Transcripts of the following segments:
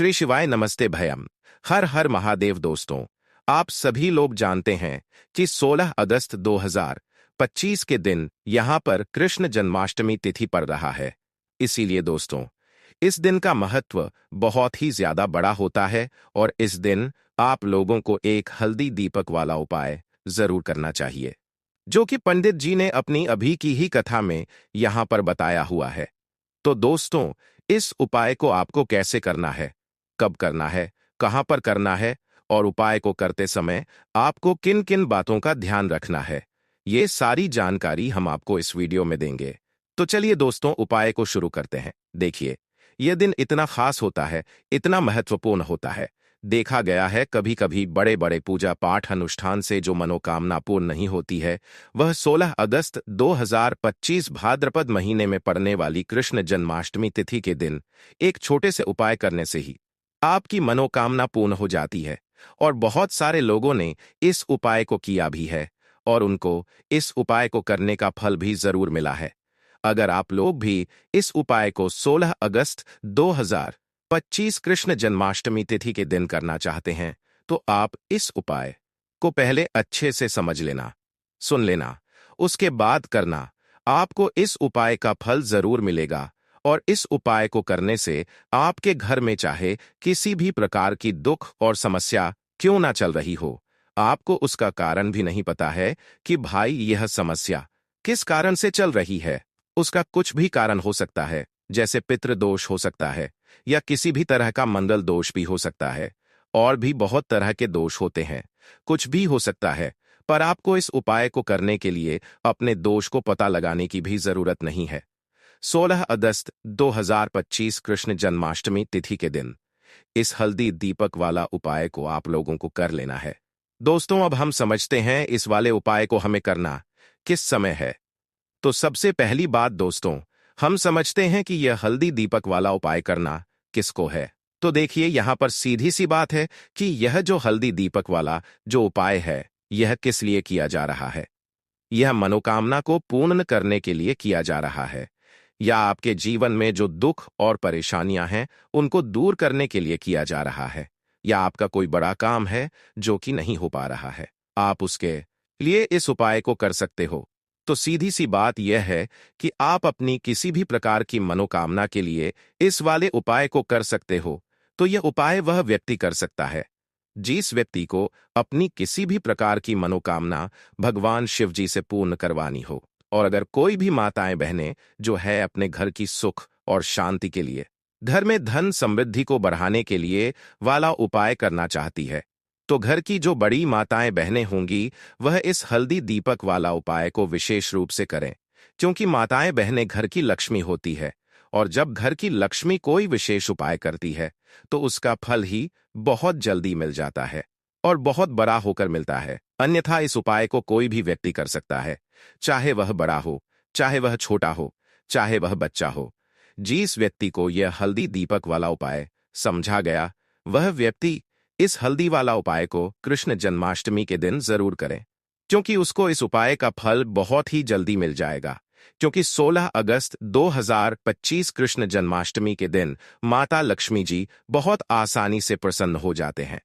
श्री शिवाय नमस्ते भयम। हर हर महादेव दोस्तों, आप सभी लोग जानते हैं कि 16 अगस्त 2025 के दिन यहां पर कृष्ण जन्माष्टमी तिथि पड़ रहा है। इसीलिए दोस्तों, इस दिन का महत्व बहुत ही ज्यादा बड़ा होता है और इस दिन आप लोगों को एक हल्दी दीपक वाला उपाय जरूर करना चाहिए, जो कि पंडित जी ने अपनी अभी की ही कथा में यहां पर बताया हुआ है। तो दोस्तों, इस उपाय को आपको कैसे करना है, कब करना है, कहां पर करना है और उपाय को करते समय आपको किन किन बातों का ध्यान रखना है, ये सारी जानकारी हम आपको इस वीडियो में देंगे। तो चलिए दोस्तों, उपाय को शुरू करते हैं। देखिए, यह दिन इतना खास होता है, इतना महत्वपूर्ण होता है। देखा गया है कभी कभी बड़े बड़े पूजा पाठ अनुष्ठान से जो मनोकामना पूर्ण नहीं होती है, वह 16 अगस्त 2025 भाद्रपद महीने में पड़ने वाली कृष्ण जन्माष्टमी तिथि के दिन एक छोटे से उपाय करने से ही आपकी मनोकामना पूर्ण हो जाती है। और बहुत सारे लोगों ने इस उपाय को किया भी है और उनको इस उपाय को करने का फल भी जरूर मिला है। अगर आप लोग भी इस उपाय को 16 अगस्त 2025 कृष्ण जन्माष्टमी तिथि के दिन करना चाहते हैं, तो आप इस उपाय को पहले अच्छे से समझ लेना, सुन लेना, उसके बाद करना। आपको इस उपाय का फल जरूर मिलेगा और इस उपाय को करने से आपके घर में चाहे किसी भी प्रकार की दुख और समस्या क्यों ना चल रही हो, आपको उसका कारण भी नहीं पता है कि भाई यह समस्या किस कारण से चल रही है। उसका कुछ भी कारण हो सकता है, जैसे पितृदोष हो सकता है या किसी भी तरह का मंगल दोष भी हो सकता है, और भी बहुत तरह के दोष होते हैं। कुछ भी हो सकता है, पर आपको इस उपाय को करने के लिए अपने दोष को पता लगाने की भी जरूरत नहीं है। 16 अगस्त 2025 कृष्ण जन्माष्टमी तिथि के दिन इस हल्दी दीपक वाला उपाय को आप लोगों को कर लेना है। दोस्तों, अब हम समझते हैं इस वाले उपाय को हमें करना किस समय है। तो सबसे पहली बात दोस्तों, हम समझते हैं कि यह हल्दी दीपक वाला उपाय करना किसको है। तो देखिए, यहां पर सीधी सी बात है कि यह जो हल्दी दीपक वाला जो उपाय है, यह किस लिए किया जा रहा है। यह मनोकामना को पूर्ण करने के लिए किया जा रहा है, या आपके जीवन में जो दुख और परेशानियां हैं उनको दूर करने के लिए किया जा रहा है, या आपका कोई बड़ा काम है जो कि नहीं हो पा रहा है, आप उसके लिए इस उपाय को कर सकते हो। तो सीधी सी बात यह है कि आप अपनी किसी भी प्रकार की मनोकामना के लिए इस वाले उपाय को कर सकते हो। तो यह उपाय वह व्यक्ति कर सकता है जिस व्यक्ति को अपनी किसी भी प्रकार की मनोकामना भगवान शिव जी से पूर्ण करवानी हो। और अगर कोई भी माताएं बहनें जो है अपने घर की सुख और शांति के लिए, घर में धन समृद्धि को बढ़ाने के लिए वाला उपाय करना चाहती है, तो घर की जो बड़ी माताएं बहनें होंगी वह इस हल्दी दीपक वाला उपाय को विशेष रूप से करें, क्योंकि माताएं बहनें घर की लक्ष्मी होती है और जब घर की लक्ष्मी कोई विशेष उपाय करती है तो उसका फल ही बहुत जल्दी मिल जाता है और बहुत बड़ा होकर मिलता है। अन्यथा इस उपाय को कोई भी व्यक्ति कर सकता है, चाहे वह बड़ा हो, चाहे वह छोटा हो, चाहे वह बच्चा हो। जिस व्यक्ति को यह हल्दी दीपक वाला उपाय समझा गया, वह व्यक्ति इस हल्दी वाला उपाय को कृष्ण जन्माष्टमी के दिन जरूर करें, क्योंकि उसको इस उपाय का फल बहुत ही जल्दी मिल जाएगा। क्योंकि 16 अगस्त 2025 कृष्ण जन्माष्टमी के दिन माता लक्ष्मी जी बहुत आसानी से प्रसन्न हो जाते हैं।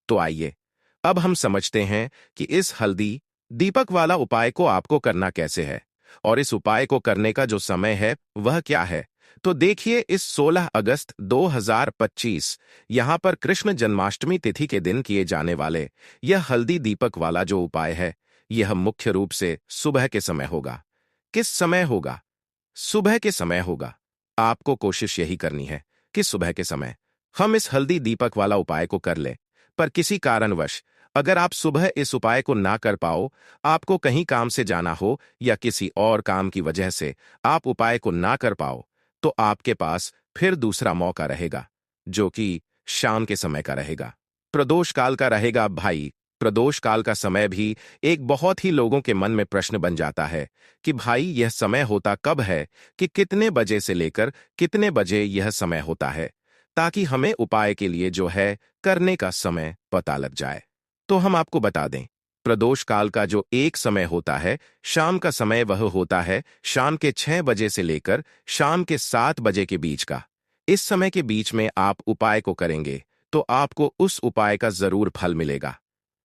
तो आइए, अब हम समझते हैं कि इस हल्दी दीपक वाला उपाय को आपको करना कैसे है और इस उपाय को करने का जो समय है वह क्या है। तो देखिए, इस 16 अगस्त 2025 यहां पर कृष्ण जन्माष्टमी तिथि के दिन किए जाने वाले यह हल्दी दीपक वाला जो उपाय है, यह मुख्य रूप से सुबह के समय होगा। किस समय होगा? सुबह के समय होगा। आपको कोशिश यही करनी है कि सुबह के समय हम इस हल्दी दीपक वाला उपाय को कर लें। पर किसी कारणवश अगर आप सुबह इस उपाय को ना कर पाओ, आपको कहीं काम से जाना हो या किसी और काम की वजह से आप उपाय को ना कर पाओ, तो आपके पास फिर दूसरा मौका रहेगा, जो कि शाम के समय का रहेगा, प्रदोष काल का रहेगा। भाई, प्रदोष काल का समय भी एक बहुत ही लोगों के मन में प्रश्न बन जाता है कि भाई यह समय होता कब है, कि कितने बजे से लेकर कितने बजे यह समय होता है, ताकि हमें उपाय के लिए जो है करने का समय पता लग जाए। तो हम आपको बता दें, प्रदोष काल का जो एक समय होता है, शाम का समय, वह होता है शाम के 6 बजे से लेकर शाम के 7 बजे के बीच का। इस समय के बीच में आप उपाय को करेंगे तो आपको उस उपाय का जरूर फल मिलेगा।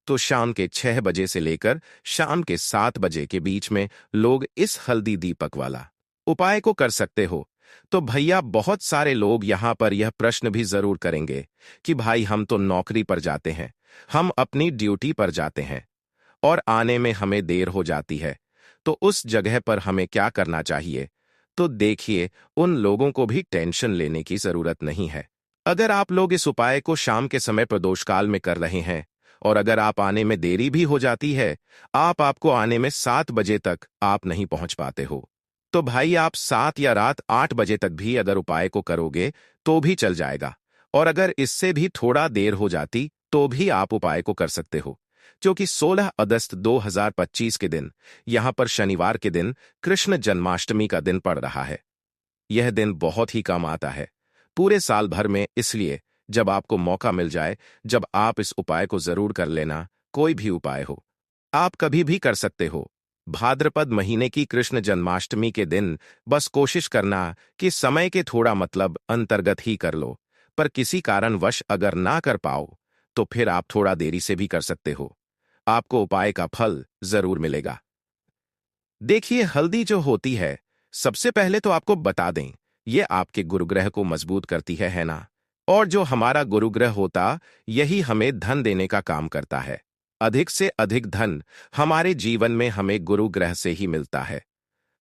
तो शाम के 6 बजे से लेकर शाम के 7 बजे के बीच में लोग इस हल्दी दीपक वाला उपाय को कर सकते हो। तो भैया बहुत सारे लोग यहाँ पर यह प्रश्न भी जरूर करेंगे कि भाई हम तो नौकरी पर जाते हैं, हम अपनी ड्यूटी पर जाते हैं और आने में हमें देर हो जाती है, तो उस जगह पर हमें क्या करना चाहिए? तो देखिए, उन लोगों को भी टेंशन लेने की जरूरत नहीं है। अगर आप लोग इस उपाय को शाम के समय प्रदोष काल में कर रहे हैं और अगर आप आने में देरी भी हो जाती है, आपको आने में 7 बजे तक आप नहीं पहुंच पाते हो, तो भाई आप 7 या रात 8 बजे तक भी अगर उपाय को करोगे तो भी चल जाएगा। और अगर इससे भी थोड़ा देर हो जाती तो भी आप उपाय को कर सकते हो, क्योंकि 16 अगस्त 2025 के दिन यहां पर शनिवार के दिन कृष्ण जन्माष्टमी का दिन पड़ रहा है। यह दिन बहुत ही कम आता है पूरे साल भर में, इसलिए जब आपको मौका मिल जाए, जब आप इस उपाय को जरूर कर लेना। कोई भी उपाय हो, आप कभी भी कर सकते हो। भाद्रपद महीने की कृष्ण जन्माष्टमी के दिन बस कोशिश करना कि समय के थोड़ा मतलब अंतर्गत ही कर लो, पर किसी कारणवश अगर ना कर पाओ तो फिर आप थोड़ा देरी से भी कर सकते हो, आपको उपाय का फल जरूर मिलेगा। देखिए, हल्दी जो होती है, सबसे पहले तो आपको बता दें, ये आपके गुरुग्रह को मजबूत करती है ना? और जो हमारा गुरुग्रह होता, यही हमें धन देने का काम करता है। अधिक से अधिक धन हमारे जीवन में हमें गुरुग्रह से ही मिलता है।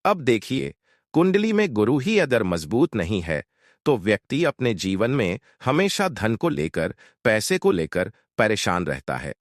अब देखिए, कुंडली में गुरु ही अगर मजबूत नहीं है तो व्यक्ति अपने जीवन में हमेशा धन को लेकर, पैसे को लेकर परेशान रहता है।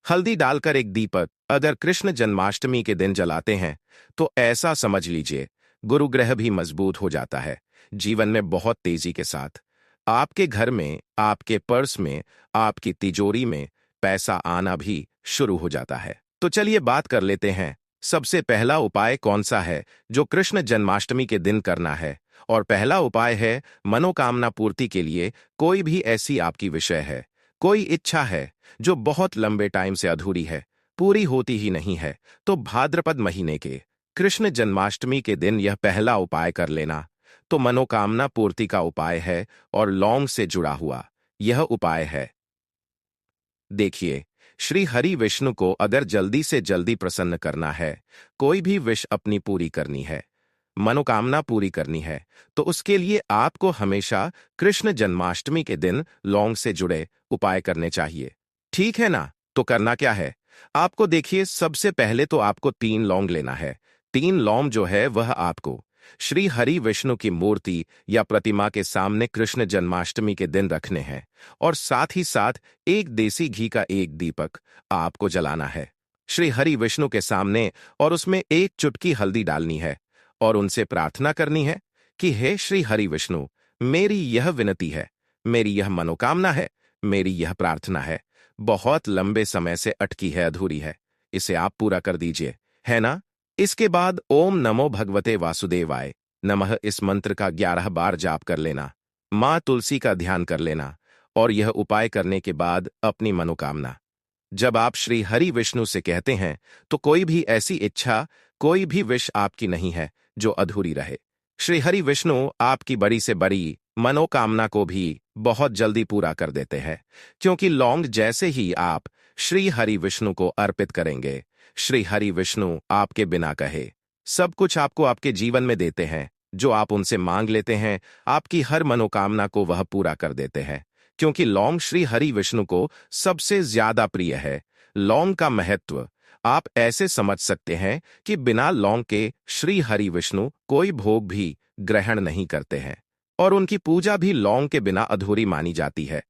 हल्दी डालकर एक दीपक अगर कृष्ण जन्माष्टमी के दिन जलाते हैं तो ऐसा समझ लीजिए गुरुग्रह भी मजबूत हो जाता है। जीवन में बहुत तेजी के साथ आपके घर में, आपके पर्स में, आपकी तिजोरी में पैसा आना भी शुरू हो जाता है। तो चलिए बात कर लेते हैं, सबसे पहला उपाय कौन सा है जो कृष्ण जन्माष्टमी के दिन करना है। और पहला उपाय है मनोकामना पूर्ति के लिए। कोई भी ऐसी आपकी विषय है, कोई इच्छा है जो बहुत लंबे टाइम से अधूरी है, पूरी होती ही नहीं है, तो भाद्रपद महीने के कृष्ण जन्माष्टमी के दिन यह पहला उपाय कर लेना। तो मनोकामना पूर्ति का उपाय है और लौंग से जुड़ा हुआ यह उपाय है। देखिए, श्री हरि विष्णु को अगर जल्दी से जल्दी प्रसन्न करना है, कोई भी विश अपनी पूरी करनी है, मनोकामना पूरी करनी है, तो उसके लिए आपको हमेशा कृष्ण जन्माष्टमी के दिन लौंग से जुड़े उपाय करने चाहिए। ठीक है ना? तो करना क्या है आपको? देखिए, सबसे पहले तो आपको 3 लौंग लेना है। 3 लौंग जो है वह आपको श्री हरि विष्णु की मूर्ति या प्रतिमा के सामने कृष्ण जन्माष्टमी के दिन रखने हैं और साथ ही साथ एक देसी घी का एक दीपक आपको जलाना है श्री हरि विष्णु के सामने, और उसमें एक चुटकी हल्दी डालनी है और उनसे प्रार्थना करनी है कि हे श्री हरि विष्णु, मेरी यह विनती है, मेरी यह मनोकामना है, मेरी यह प्रार्थना है, बहुत लंबे समय से अटकी है, अधूरी है, इसे आप पूरा कर दीजिए, है ना? इसके बाद ओम नमो भगवते वासुदेवाय नमः इस मंत्र का 11 बार जाप कर लेना, माँ तुलसी का ध्यान कर लेना और यह उपाय करने के बाद अपनी मनोकामना जब आप श्री हरि विष्णु से कहते हैं तो कोई भी ऐसी इच्छा, कोई भी विश आपकी नहीं है जो अधूरी रहे। श्री हरि विष्णु आपकी बड़ी से बड़ी मनोकामना को भी बहुत जल्दी पूरा कर देते हैं, क्योंकि लौंग जैसे ही आप श्री हरि विष्णु को अर्पित करेंगे, श्री हरि विष्णु आपके बिना कहे सब कुछ आपको आपके जीवन में देते हैं। जो आप उनसे मांग लेते हैं, आपकी हर मनोकामना को वह पूरा कर देते हैं, क्योंकि लौंग श्री हरि विष्णु को सबसे ज्यादा प्रिय है। लौंग का महत्व आप ऐसे समझ सकते हैं कि बिना लौंग के श्री हरि विष्णु कोई भोग भी ग्रहण नहीं करते हैं और उनकी पूजा भी लौंग के बिना अधूरी मानी जाती है।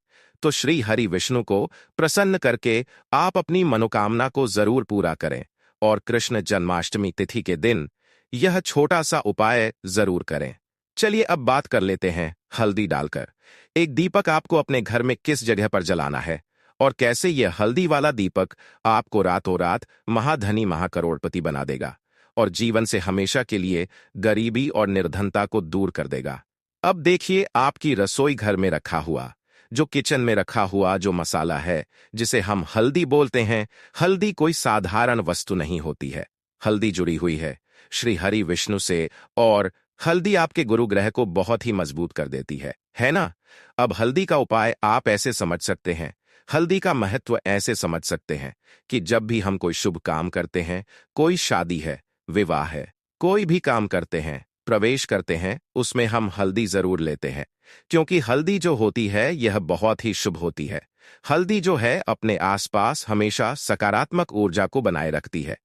तो श्री हरि विष्णु को प्रसन्न करके आप अपनी मनोकामना को जरूर पूरा करें और कृष्ण जन्माष्टमी तिथि के दिन यह छोटा सा उपाय जरूर करें। चलिए अब बात कर लेते हैं हल्दी डालकर एक दीपक आपको अपने घर में किस जगह पर जलाना है और कैसे यह हल्दी वाला दीपक आपको रातों रात महाधनी महाकरोड़पति बना देगा और जीवन से हमेशा के लिए गरीबी और निर्धनता को दूर कर देगा। अब देखिए, आपकी रसोई घर में रखा हुआ, जो किचन में रखा हुआ जो मसाला है जिसे हम हल्दी बोलते हैं, हल्दी कोई साधारण वस्तु नहीं होती है। हल्दी जुड़ी हुई है श्री हरि विष्णु से और हल्दी आपके गुरु ग्रह को बहुत ही मजबूत कर देती है ना? अब हल्दी का उपाय आप ऐसे समझ सकते हैं, हल्दी का महत्व ऐसे समझ सकते हैं कि जब भी हम कोई शुभ काम करते हैं, कोई शादी है, विवाह है, कोई भी काम करते हैं, प्रवेश करते हैं, उसमें हम हल्दी जरूर लेते हैं, क्योंकि हल्दी जो होती है यह बहुत ही शुभ होती है। हल्दी जो है अपने आसपास हमेशा सकारात्मक ऊर्जा को बनाए रखती है।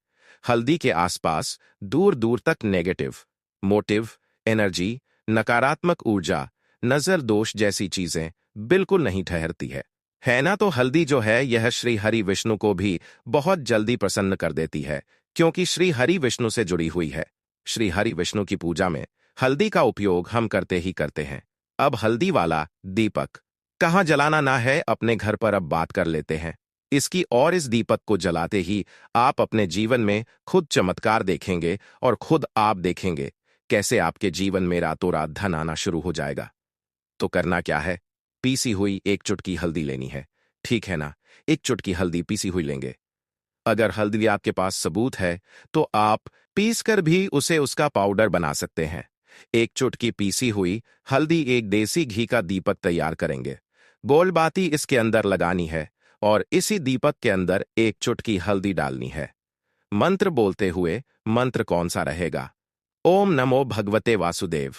हल्दी के आसपास दूर दूर तक नेगेटिव मोटिव एनर्जी, नकारात्मक ऊर्जा, नजर दोष जैसी चीजें बिल्कुल नहीं ठहरती है ना? तो हल्दी जो है यह श्री हरि विष्णु को भी बहुत जल्दी प्रसन्न कर देती है, क्योंकि श्री हरि विष्णु से जुड़ी हुई है। श्री हरि विष्णु की पूजा में हल्दी का उपयोग हम करते ही करते हैं। अब हल्दी वाला दीपक कहाँ जलाना ना है, अपने घर पर अब बात कर लेते हैं इसकी। और इस दीपक को जलाते ही आप अपने जीवन में खुद चमत्कार देखेंगे और खुद आप देखेंगे कैसे आपके जीवन में रातों रात धन आना शुरू हो जाएगा। तो करना क्या है? पीसी हुई एक चुटकी हल्दी लेनी है, ठीक है ना? एक चुटकी हल्दी पीसी हुई लेंगे। अगर हल्दी आपके पास सबूत है तो आप पीस कर भी उसे उसका पाउडर बना सकते हैं। एक चुटकी पीसी हुई हल्दी एक देसी घी का दीपक तैयार करेंगे। गोलबाती इसके अंदर लगानी है और इसी दीपक के अंदर एक चुटकी हल्दी डालनी है। मंत्र बोलते हुए, मंत्र कौन सा रहेगा? ओम नमो भगवते वासुदेव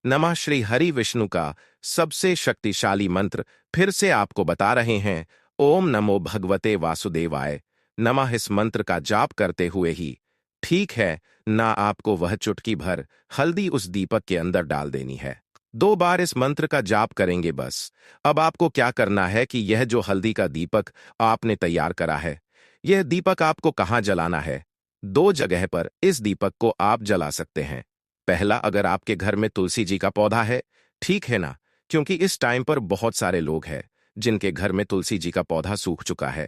नमः। श्री हरि विष्णु का सबसे शक्तिशाली मंत्र फिर से आपको बता रहे हैं। ओम नमो भगवते वासुदेवाय नमः। इस मंत्र का जाप करते हुए ही, ठीक है ना, आपको वह चुटकी भर हल्दी उस दीपक के अंदर डाल देनी है। 2 बार इस मंत्र का जाप करेंगे बस। अब आपको क्या करना है कि यह जो हल्दी का दीपक आपने तैयार करा है, यह दीपक आपको कहाँ जलाना है? 2 जगह पर इस दीपक को आप जला सकते हैं। पहला, अगर आपके घर में तुलसी जी का पौधा है, ठीक है ना, क्योंकि इस टाइम पर बहुत सारे लोग हैं जिनके घर में तुलसी जी का पौधा सूख चुका है।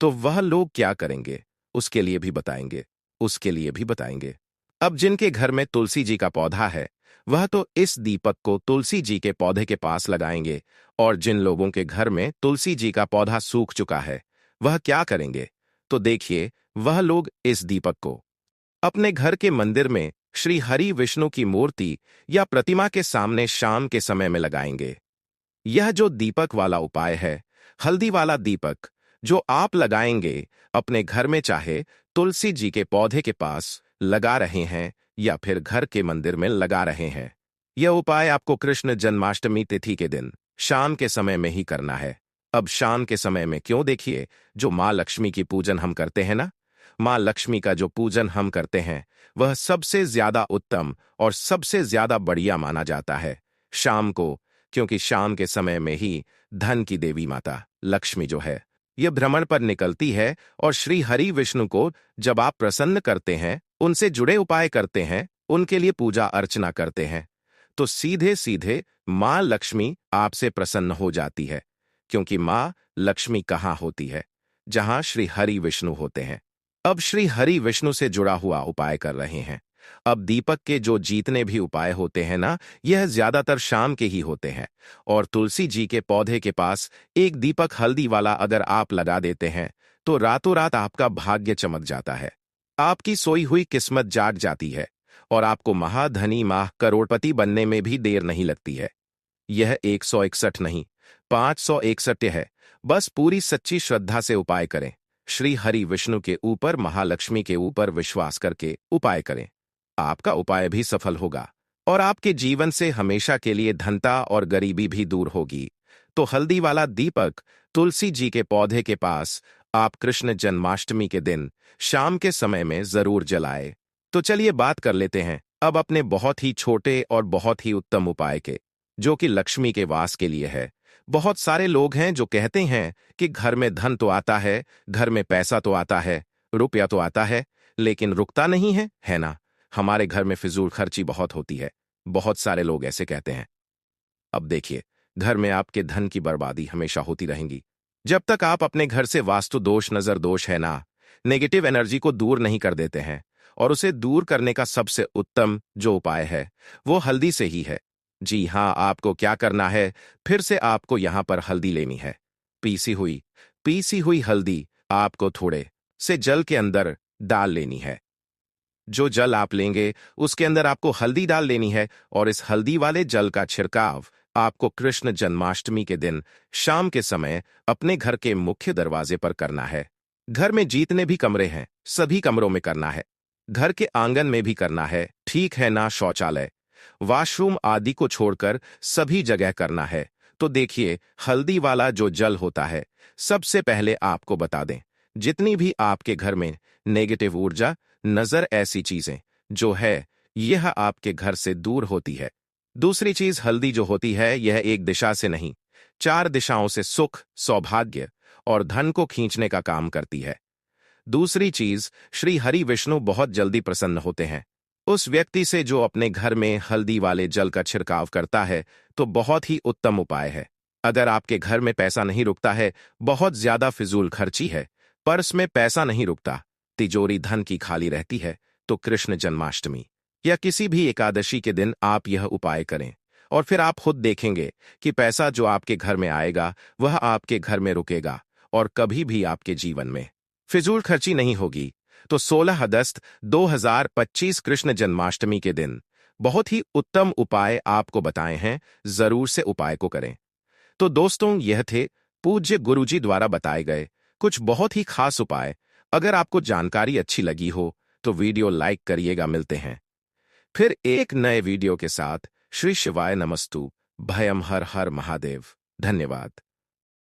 तो वह लोग क्या करेंगे उसके लिए भी बताएंगे, उसके लिए भी बताएंगे। अब जिनके घर में तुलसी जी का पौधा है वह तो इस दीपक को तुलसी जी के पौधे के पास लगाएंगे, और जिन लोगों के घर में तुलसी जी का पौधा सूख चुका है वह क्या करेंगे? तो देखिए, वह लोग इस दीपक को अपने घर के मंदिर में श्री हरि विष्णु की मूर्ति या प्रतिमा के सामने शाम के समय में लगाएंगे। यह जो दीपक वाला उपाय है, हल्दी वाला दीपक जो आप लगाएंगे अपने घर में, चाहे तुलसी जी के पौधे के पास लगा रहे हैं या फिर घर के मंदिर में लगा रहे हैं, यह उपाय आपको कृष्ण जन्माष्टमी तिथि के दिन शाम के समय में ही करना है। अब शाम के समय में क्यों? देखिए, जो माँ लक्ष्मी की पूजन हम करते हैं ना, माँ लक्ष्मी का जो पूजन हम करते हैं वह सबसे ज्यादा उत्तम और सबसे ज्यादा बढ़िया माना जाता है शाम को, क्योंकि शाम के समय में ही धन की देवी माता लक्ष्मी जो है यह भ्रमण पर निकलती है। और श्री हरि विष्णु को जब आप प्रसन्न करते हैं, उनसे जुड़े उपाय करते हैं, उनके लिए पूजा अर्चना करते हैं, तो सीधे सीधे माँ लक्ष्मी आपसे प्रसन्न हो जाती है, क्योंकि माँ लक्ष्मी कहाँ होती है? जहां श्री हरि विष्णु होते हैं। अब श्री हरि विष्णु से जुड़ा हुआ उपाय कर रहे हैं। अब दीपक के जो जितने भी उपाय होते हैं ना, यह ज्यादातर शाम के ही होते हैं। और तुलसी जी के पौधे के पास एक दीपक हल्दी वाला अगर आप लगा देते हैं तो रातों रात आपका भाग्य चमक जाता है, आपकी सोई हुई किस्मत जाग जाती है और आपको महाधनी माह करोड़पति बनने में भी देर नहीं लगती है। यह 161 नहीं, 561 है। बस पूरी सच्ची श्रद्धा से उपाय करें, श्री हरि विष्णु के ऊपर, महालक्ष्मी के ऊपर विश्वास करके उपाय करें। आपका उपाय भी सफल होगा और आपके जीवन से हमेशा के लिए धनता और गरीबी भी दूर होगी। तो हल्दी वाला दीपक तुलसी जी के पौधे के पास आप कृष्ण जन्माष्टमी के दिन शाम के समय में जरूर जलाए। तो चलिए बात कर लेते हैं अब अपने बहुत ही छोटे और बहुत ही उत्तम उपाय के, जो कि लक्ष्मी के वास के लिए है। बहुत सारे लोग हैं जो कहते हैं कि घर में धन तो आता है, घर में पैसा तो आता है, रुपया तो आता है, लेकिन रुकता नहीं है ना? हमारे घर में फिजूल खर्ची बहुत होती है। बहुत सारे लोग ऐसे कहते हैं। अब देखिए, घर में आपके धन की बर्बादी हमेशा होती रहेगी जब तक आप अपने घर से वास्तु दोष, नजर दोष है ना, नेगेटिव एनर्जी को दूर नहीं कर देते हैं। और उसे दूर करने का सबसे उत्तम जो उपाय है वो हल्दी से ही है। जी हाँ, आपको क्या करना है, फिर से आपको यहां पर हल्दी लेनी है, पीसी हुई हल्दी आपको थोड़े से जल के अंदर डाल लेनी है। जो जल आप लेंगे उसके अंदर आपको हल्दी डाल लेनी है और इस हल्दी वाले जल का छिड़काव आपको कृष्ण जन्माष्टमी के दिन शाम के समय अपने घर के मुख्य दरवाजे पर करना है। घर में जितने भी कमरे हैं सभी कमरों में करना है। घर के आंगन में भी करना है, ठीक है ना? शौचालय, वॉशरूम आदि को छोड़कर सभी जगह करना है। तो देखिए, हल्दी वाला जो जल होता है, सबसे पहले आपको बता दें, जितनी भी आपके घर में नेगेटिव ऊर्जा नजर ऐसी चीजें जो है यह आपके घर से दूर होती है। दूसरी चीज, हल्दी जो होती है यह एक दिशा से नहीं, 4 दिशाओं से सुख, सौभाग्य और धन को खींचने का काम करती है। दूसरी चीज, श्री हरि विष्णु बहुत जल्दी प्रसन्न होते हैं उस व्यक्ति से जो अपने घर में हल्दी वाले जल का छिड़काव करता है। तो बहुत ही उत्तम उपाय है। अगर आपके घर में पैसा नहीं रुकता है, बहुत ज्यादा फिजूल खर्ची है, पर्स में पैसा नहीं रुकता, तिजोरी धन की खाली रहती है, तो कृष्ण जन्माष्टमी या किसी भी एकादशी के दिन आप यह उपाय करें और फिर आप खुद देखेंगे कि पैसा जो आपके घर में आएगा वह आपके घर में रुकेगा और कभी भी आपके जीवन में फिजूल खर्ची नहीं होगी। तो 16 अगस्त 2025 कृष्ण जन्माष्टमी के दिन बहुत ही उत्तम उपाय आपको बताए हैं, जरूर से उपाय को करें। तो दोस्तों, यह थे पूज्य गुरुजी द्वारा बताए गए कुछ बहुत ही खास उपाय। अगर आपको जानकारी अच्छी लगी हो तो वीडियो लाइक करिएगा। मिलते हैं फिर एक नए वीडियो के साथ। श्री शिवाय नमस्तु। भयम हर हर महादेव। धन्यवाद।